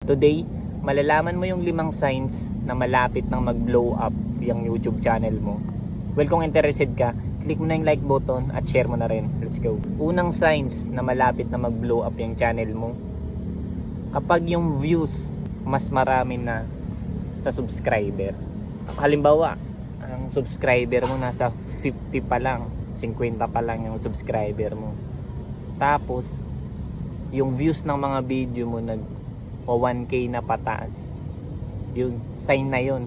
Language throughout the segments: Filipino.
Today, malalaman mo yung 5 signs na malapit nang mag-blow up yung YouTube channel mo. Well, kung interested ka, click mo na yung like button at share mo na rin. Let's go. Unang signs na malapit na mag-blow up yung channel mo, kapag yung views mas marami na sa subscriber. Halimbawa, ang subscriber mo nasa 50 pa lang, 50 pa lang yung subscriber mo. Tapos, yung views ng mga video mo nag 1K na pataas. Yung sign na yun.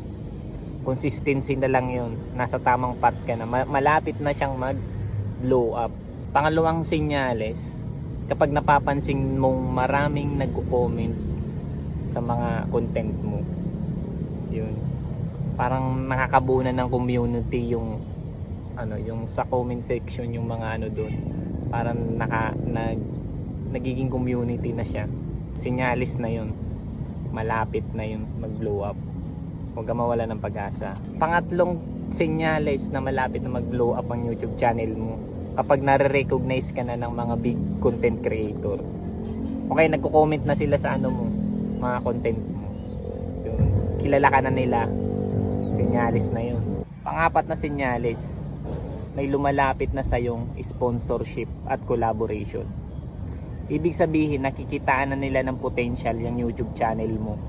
Consistency na lang yun. Nasa tamang path ka na. Malapit na siyang mag-blow up. Pangalawang senyales, kapag napapansin mong maraming nagko-comment sa mga content mo. Yun. Parang nakakabunan ng community yung yung sa comment section yung mga doon. Parang nagiging community na siya. Sinyalis na yun. Malapit na yun mag-blow up. Huwag ka mawala ng pag-asa. Pangatlong senyales na malapit na mag-blow up ang YouTube channel mo, kapag nare-recognize ka na ng mga big content creator. Okay, nagko-comment na sila sa mo, mga content mo. Yun. Kilala ka na nila. Sinyalis na yun. Pangapat na sinyalis, may lumalapit na sa yung sponsorship at collaboration. Ibig sabihin, nakikitaan na nila ng potential yung YouTube channel mo.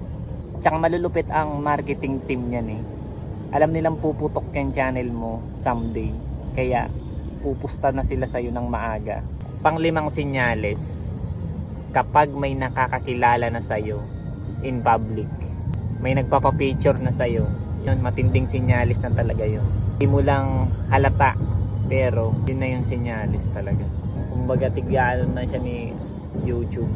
Tsaka malulupit ang marketing team niyan eh. Alam nilang puputok yung channel mo someday. Kaya pupusta na sila sa'yo ng maaga. Panglimang senyales, kapag may nakakakilala na sa'yo in public, may nagpapapicture na sa'yo, yun, matinding senyales na talaga yun. Hindi mo lang halata, pero yun na yung senyales talaga. Kumbaga tigyan na siya ni YouTube,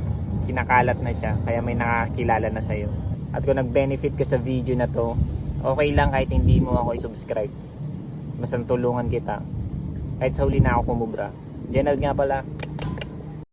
kinakalat na siya, kaya may nakakilala na sa'yo. At kung nag-benefit ka sa video na to, okay lang kahit hindi mo ako i-subscribe. Mas tulungan kita. Kahit sa huli na ako kumubra. General nga pala.